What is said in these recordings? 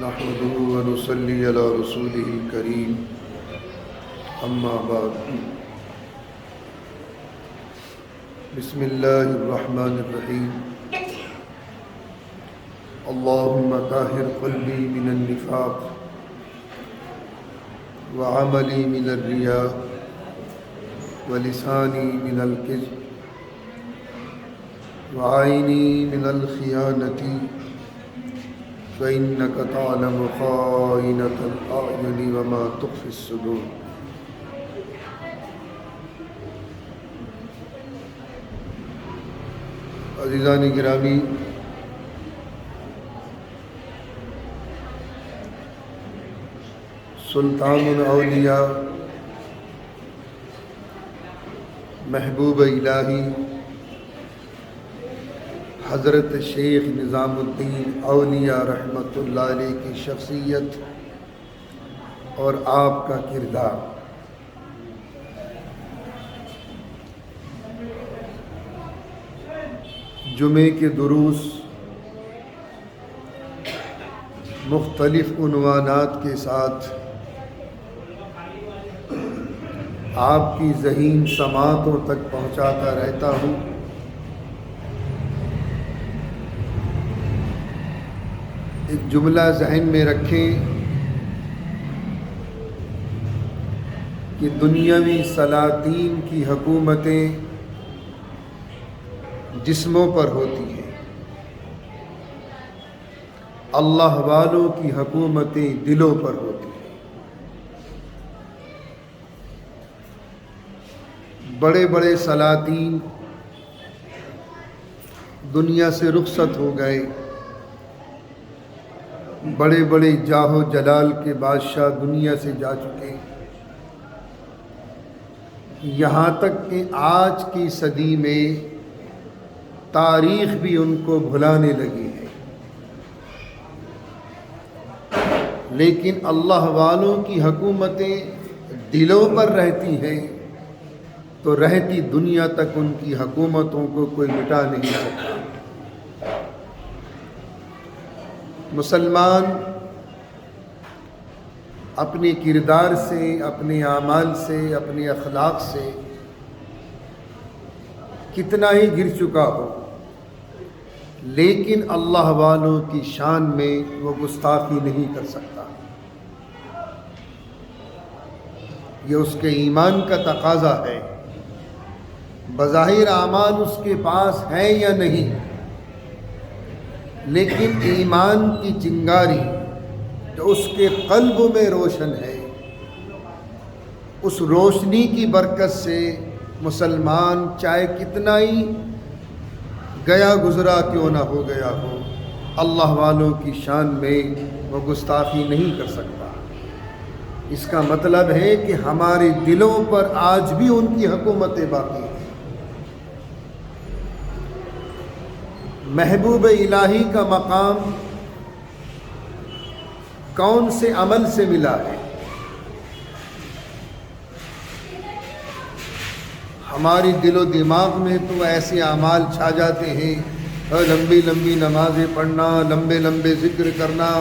نحمده ونصلي على رسوله الكريم أما بعد بسم الله الرحمن الرحيم اللهم طهر قلبي من النفاق وعملي من الرياء ولساني من الكذب وعيني من الخيانة فإنك تعلم خائنة الأعين وما تخفي الصدور. عزیزان گرامی، سلطان الاولیاء محبوب الہی حضرت شیخ نظام الدین اولیاء رحمۃ اللہ علیہ کی شخصیت اور آپ کا کردار جمعے کے دروس مختلف عنوانات کے ساتھ آپ کی ذہین سماعتوں تک پہنچاتا رہتا ہوں۔ ایک جملہ ذہن میں رکھیں کہ دنیاوی سلاطین کی حکومتیں جسموں پر ہوتی ہیں، اللہ والوں کی حکومتیں دلوں پر ہوتی ہیں۔ بڑے بڑے سلاطین دنیا سے رخصت ہو گئے، بڑے بڑے جاہ و جلال کے بادشاہ دنیا سے جا چکے، یہاں تک کہ آج کی صدی میں تاریخ بھی ان کو بھلانے لگی ہے، لیکن اللہ والوں کی حکومتیں دلوں پر رہتی ہیں، تو رہتی دنیا تک ان کی حکومتوں کو کوئی مٹا نہیں سکتا۔ مسلمان اپنے کردار سے، اپنے اعمال سے، اپنے اخلاق سے کتنا ہی گر چکا ہو، لیکن اللہ والوں کی شان میں وہ گستاخی نہیں کر سکتا۔ یہ اس کے ایمان کا تقاضا ہے۔ بظاہر اعمال اس کے پاس ہیں یا نہیں، لیکن ایمان کی چنگاری جو اس کے قلب میں روشن ہے، اس روشنی کی برکت سے مسلمان چاہے کتنا ہی گیا گزرا کیوں نہ ہو گیا ہو، اللہ والوں کی شان میں وہ گستاخی نہیں کر سکتا۔ اس کا مطلب ہے کہ ہمارے دلوں پر آج بھی ان کی حکومتیں باقی ہیں۔ محبوب الہی کا مقام کون سے عمل سے ملا ہے؟ ہماری دل و دماغ میں تو ایسے اعمال چھا جاتے ہیں، لمبی لمبی نمازیں پڑھنا، لمبے لمبے ذکر کرنا،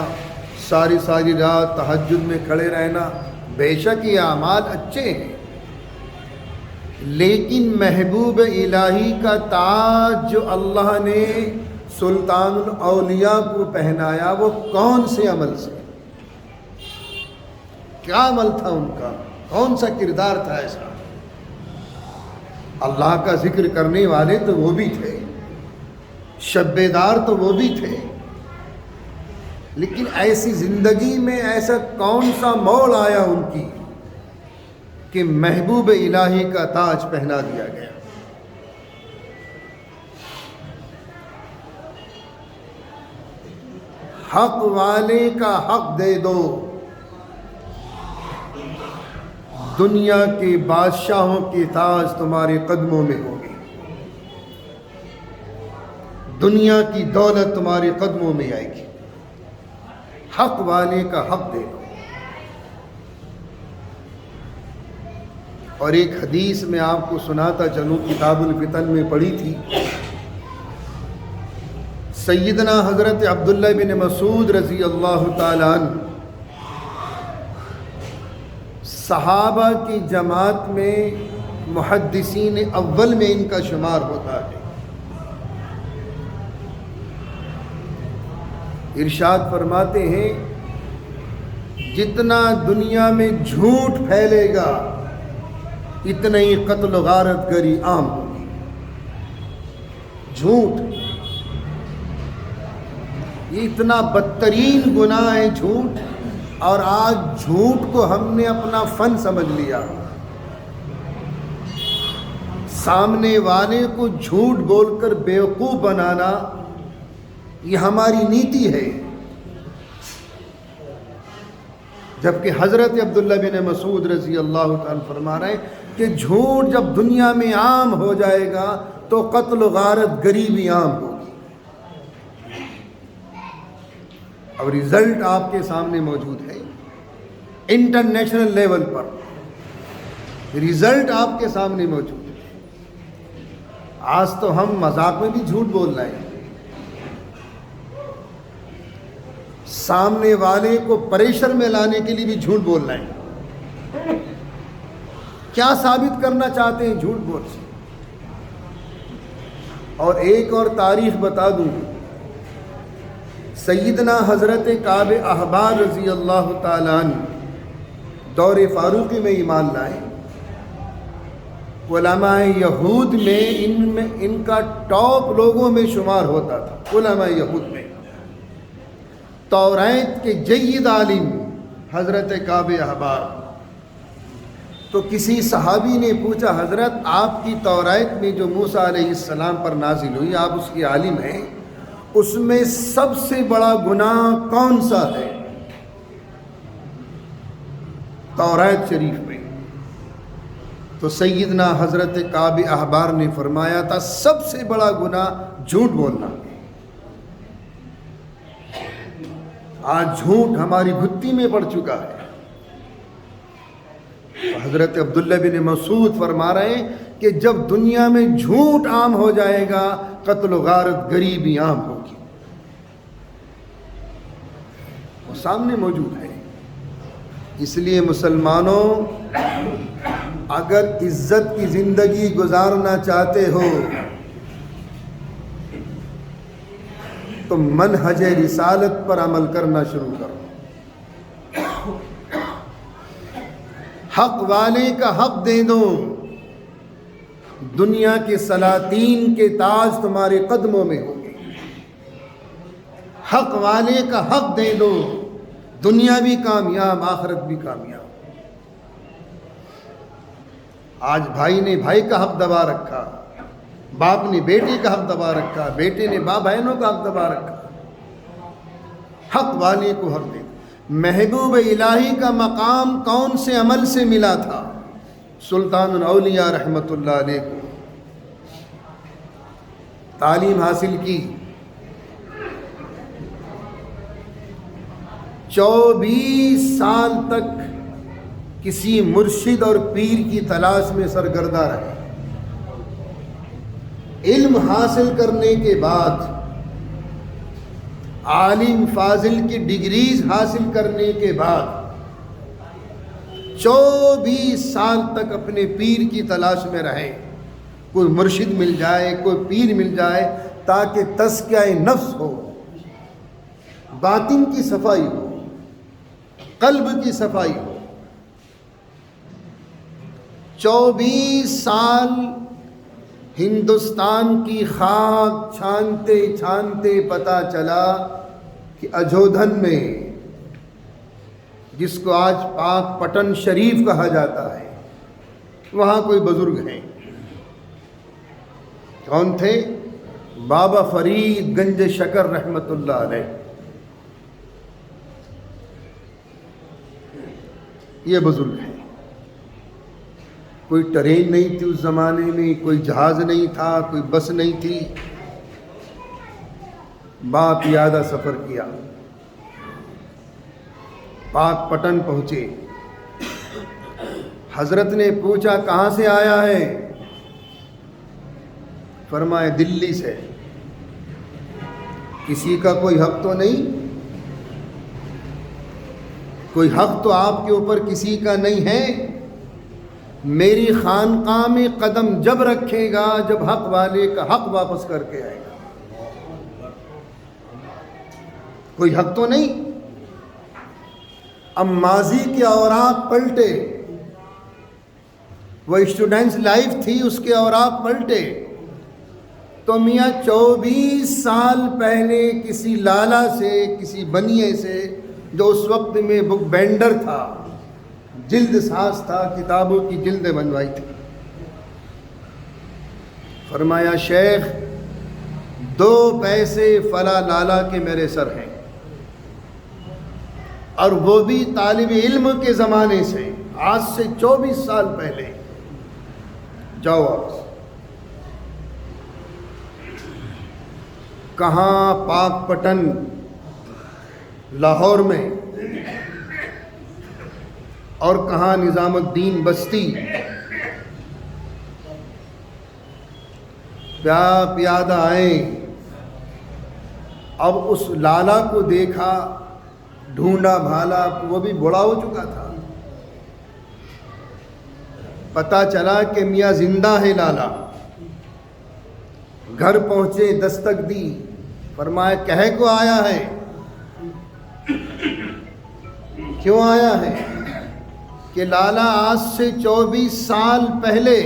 ساری ساری رات تہجد میں کھڑے رہنا، بے شک یہ اعمال اچھے ہیں، لیکن محبوب الہی کا تاج جو اللہ نے سلطان الاولیاء کو پہنایا، وہ کون سے عمل سے؟ کیا عمل تھا ان کا؟ کون سا کردار تھا ایسا؟ اللہ کا ذکر کرنے والے تو وہ بھی تھے، شب بیدار تو وہ بھی تھے، لیکن ایسی زندگی میں ایسا کون سا موڑ آیا ان کی کہ محبوب الہی کا تاج پہنا دیا گیا؟ حق والے کا حق دے دو، دنیا کے بادشاہوں کی تاج تمہارے قدموں میں ہوگی، دنیا کی دولت تمہارے قدموں میں آئے گی۔ حق والے کا حق دے دو۔ اور ایک حدیث میں آپ کو سناتا چلوں، کتاب الفتن میں پڑھی تھی، سیدنا حضرت عبداللہ بن مسعود رضی اللہ تعالیٰ عنہ صحابہ کی جماعت میں محدثین اول میں ان کا شمار ہوتا ہے۔ ارشاد فرماتے ہیں جتنا دنیا میں جھوٹ پھیلے گا اتنا ہی قتل و غارت گری عام ہوگی۔ جھوٹ یہ اتنا بدترین گناہ ہے جھوٹ، اور آج جھوٹ کو ہم نے اپنا فن سمجھ لیا۔ سامنے والے کو جھوٹ بول کر بیوقوف بنانا یہ ہماری نیتی ہے، جبکہ حضرت عبداللہ بن مسعود رضی اللہ تعالیٰ فرما رہے ہیں کہ جھوٹ جب دنیا میں عام ہو جائے گا تو قتل و غارت گری بھی عام ہوگی۔ اب رزلٹ آپ کے سامنے موجود ہے، انٹرنیشنل لیول پر رزلٹ آپ کے سامنے موجود ہے۔ آج تو ہم مذاق میں بھی جھوٹ بول رہے ہیں، سامنے والے کو پریشر میں لانے کے لیے بھی جھوٹ بول رہے ہیں۔ کیا ثابت کرنا چاہتے ہیں جھوٹ بول سے؟ اور ایک اور تاریخ بتا دوں، سیدنا حضرت کعب احبار رضی اللہ تعالیٰ عنہ دور فاروقی میں ایمان لائے۔ علماء یہود میں ان کا ٹاپ لوگوں میں شمار ہوتا تھا۔ علماء یہود میں توریت کے جید عالم حضرت کعب احبار۔ تو کسی صحابی نے پوچھا حضرت آپ کی توریت میں جو موسیٰ علیہ السلام پر نازل ہوئی، آپ اس کے عالم ہیں، اس میں سب سے بڑا گناہ کون سا ہے توریت شریف میں؟ تو سیدنا حضرت کعب احبار نے فرمایا تھا سب سے بڑا گناہ جھوٹ بولنا۔ آج جھوٹ ہماری گھٹی میں پڑ چکا ہے۔ حضرت عبداللہ بن مسعود فرما رہے ہیں کہ جب دنیا میں جھوٹ عام ہو جائے گا قتل و غارت گری بھی عام ہوگی۔ وہ سامنے موجود ہے۔ اس لیے مسلمانوں، اگر عزت کی زندگی گزارنا چاہتے ہو تو منہج رسالت پر عمل کرنا شروع کرو۔ حق والے کا حق دے دو، دنیا کے سلاطین کے تاج تمہارے قدموں میں ہوں گے۔ حق والے کا حق دے دو، دنیا بھی کامیاب آخرت بھی کامیاب۔ آج بھائی نے بھائی کا حق دبا رکھا، باپ نے بیٹے کا حق دبا رکھا، بیٹے نے باپ بہنوں کا حق دبا رکھا۔ حق والے کو حق دے دو۔ محبوب الہی کا مقام کون سے عمل سے ملا تھا؟ سلطان الاولیاء رحمۃ اللہ علیہ کو تعلیم حاصل کی، 24 سال تک کسی مرشد اور پیر کی تلاش میں سرگردہ رہے۔ علم حاصل کرنے کے بعد، عالم فاضل کی ڈگریز حاصل کرنے کے بعد 24 سال تک اپنے پیر کی تلاش میں رہے، کوئی مرشد مل جائے، کوئی پیر مل جائے، تاکہ تزکیہ نفس ہو، باطن کی صفائی ہو، قلب کی صفائی ہو۔ 24 سال ہندوستان کی خاک چھانتے چھانتے پتہ چلا کہ اجودھن میں، جس کو آج پاک پٹن شریف کہا جاتا ہے، وہاں کوئی بزرگ ہیں۔ کون تھے؟ بابا فرید گنج شکر رحمۃ اللہ علیہ۔ یہ بزرگ ہیں۔ کوئی ٹرین نہیں تھی اس زمانے میں، کوئی جہاز نہیں تھا، کوئی بس نہیں تھی۔ باپ پیادہ سفر کیا، پاک پٹن پہنچے۔ حضرت نے پوچھا کہاں سے آیا ہے؟ فرمایا دلی سے۔ کسی کا کوئی حق تو نہیں؟ کوئی حق تو آپ کے اوپر کسی کا نہیں ہے؟ میری خانقاہ میں قدم جب رکھے گا جب حق والے کا حق واپس کر کے آئے گا۔ کوئی حق تو نہیں؟ اب ماضی کے اوراق پلٹے، وہ اسٹوڈنٹس لائف تھی، اس کے اوراق پلٹے تو میاں 24 سال پہلے کسی لالا سے، کسی بنیے سے جو اس وقت میں بک بینڈر تھا، جلد ساز تھا، کتابوں کی جلدیں بنوائی تھی، فرمایا شیخ 2 پیسے فلاں لالا کے میرے سر ہیں، اور وہ بھی طالب علم کے زمانے سے، آج سے 24 سال پہلے۔ جاؤ واپس۔ کہاں؟ پاک پٹن لاہور میں، اور کہاں نظام الدین بستی۔ پیادہ آئے، اب اس لالا کو دیکھا، ڈھونڈا بھالا، وہ بھی بوڑھا ہو چکا تھا، پتہ چلا کہ میاں زندہ ہے لالا۔ گھر پہنچے، دستک دی، فرمایا کہے کو آیا ہے؟ کیوں آیا ہے؟ کہ لالا آج سے 24 سال پہلے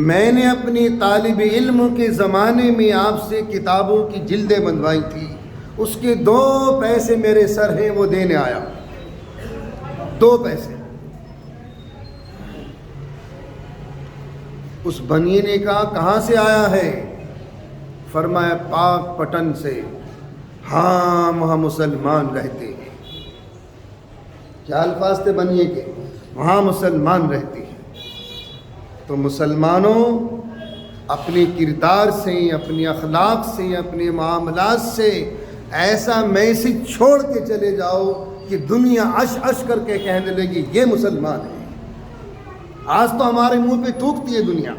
میں نے اپنی طالب علم کے زمانے میں آپ سے کتابوں کی جلدیں بنوائی تھی، اس کے 2 پیسے میرے سر ہیں، وہ دینے آیا۔ 2 پیسے۔ اس بنی نے کہا کہاں سے آیا ہے؟ فرمایا پاک پٹن سے۔ ہاں وہاں مسلمان رہتے ہیں۔ کیا الفاظ تھے بنیے کے؟ وہاں مسلمان رہتے ہیں۔ تو مسلمانوں اپنے کردار سے، اپنے اخلاق سے، اپنے معاملات سے ایسا میسج چھوڑ کے چلے جاؤ کہ دنیا عش عش کر کے کہنے لگی یہ مسلمان ہے۔ آج تو ہمارے منہ پہ تھوکتی ہے دنیا،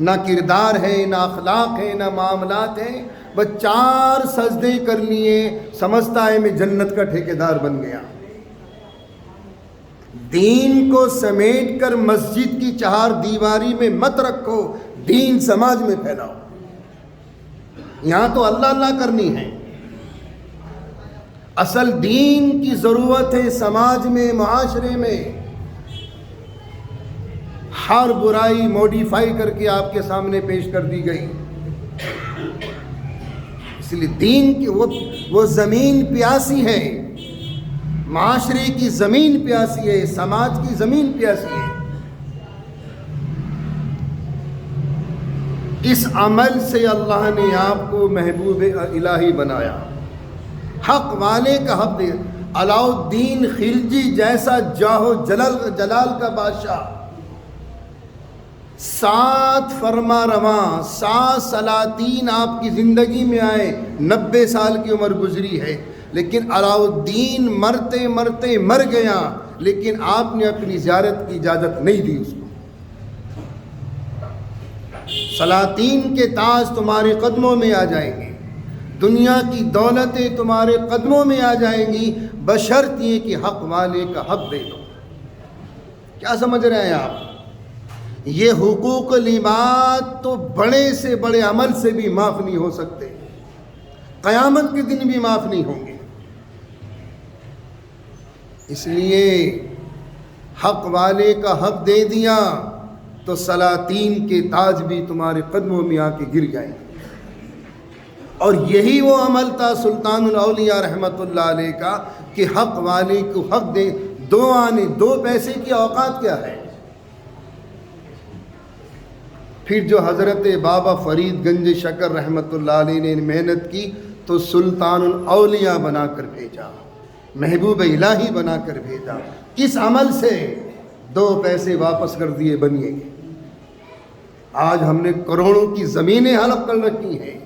نہ کردار ہے، نہ اخلاق ہے، نہ معاملات ہیں، بس 4 سجدے کر لیے سمجھتا ہے میں جنت کا ٹھیکیدار بن گیا۔ دین کو سمیٹ کر مسجد کی 4 دیواری میں مت رکھو، دین سماج میں پھیلاؤ۔ یہاں تو اللہ اللہ کرنی ہے، اصل دین کی ضرورت ہے سماج میں، معاشرے میں۔ ہر برائی موڈیفائی کر کے آپ کے سامنے پیش کر دی گئی، اس لیے دین کی وہ زمین پیاسی ہے، معاشرے کی زمین پیاسی ہے، سماج کی زمین پیاسی ہے۔ اس عمل سے اللہ نے آپ کو محبوب الہی بنایا، حق والے کا حق دے۔ علاء الدین خلجی جیسا جاہو جلال کا بادشاہ، 7 فرما رواں، 7 سلاطین آپ کی زندگی میں آئے، 90 سال کی عمر گزری ہے، لیکن علاء الدین مرتے مرتے مر گیا، لیکن آپ نے اپنی زیارت کی اجازت نہیں دی اس کو۔ سلاطین کے تاج تمہارے قدموں میں آ جائیں گے، دنیا کی دولتیں تمہارے قدموں میں آ جائیں گی، بشرط یہ کہ حق والے کا حق دے دو۔ کیا سمجھ رہے ہیں آپ؟ یہ حقوق العباد تو بڑے سے بڑے عمل سے بھی معاف نہیں ہو سکتے، قیامت کے دن بھی معاف نہیں ہوں گے۔ اس لیے حق والے کا حق دے دیا تو سلاطین کے تاج بھی تمہارے قدموں میں آ کے گر جائیں گے۔ اور یہی وہ عمل تھا سلطان الاولیاء رحمۃ اللہ علیہ کا کہ حق والے کو حق دے۔ 2 آنے 2 پیسے کی اوقات کیا ہے؟ پھر جو حضرت بابا فرید گنج شکر رحمۃ اللہ علیہ نے محنت کی تو سلطان الاولیاء بنا کر بھیجا، محبوب الہی بنا کر بھیجا۔ کس عمل سے؟ 2 پیسے واپس کر دیے بنیے کے۔ آج ہم نے کروڑوں کی زمینیں ہڑپ کر رکھی ہیں،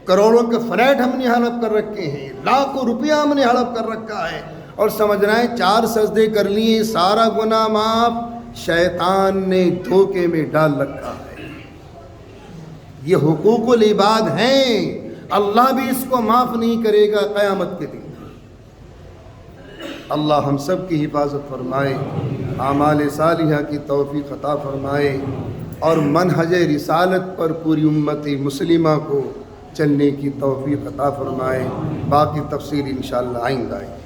کروڑوں کے فلیٹ ہم نے ہڑپ کر رکھے ہیں، لاکھوں روپیہ ہم نے ہڑپ کر رکھا ہے، اور سمجھ رہے ہیں 4 سجدے کر لیے سارا گناہ معاف۔ شیطان نے دھوکے میں ڈال رکھا ہے۔ یہ حقوق العباد ہیں، اللہ بھی اس کو معاف نہیں کرے گا قیامت کے دن۔ اللہ ہم سب کی حفاظت فرمائے، اعمال صالحہ کی توفیق عطا فرمائے، اور منہج رسالت پر پوری امت مسلمہ کو چلنے کی توفیق عطا فرمائے۔ باقی تفصیل انشاءاللہ آئندہ آئے۔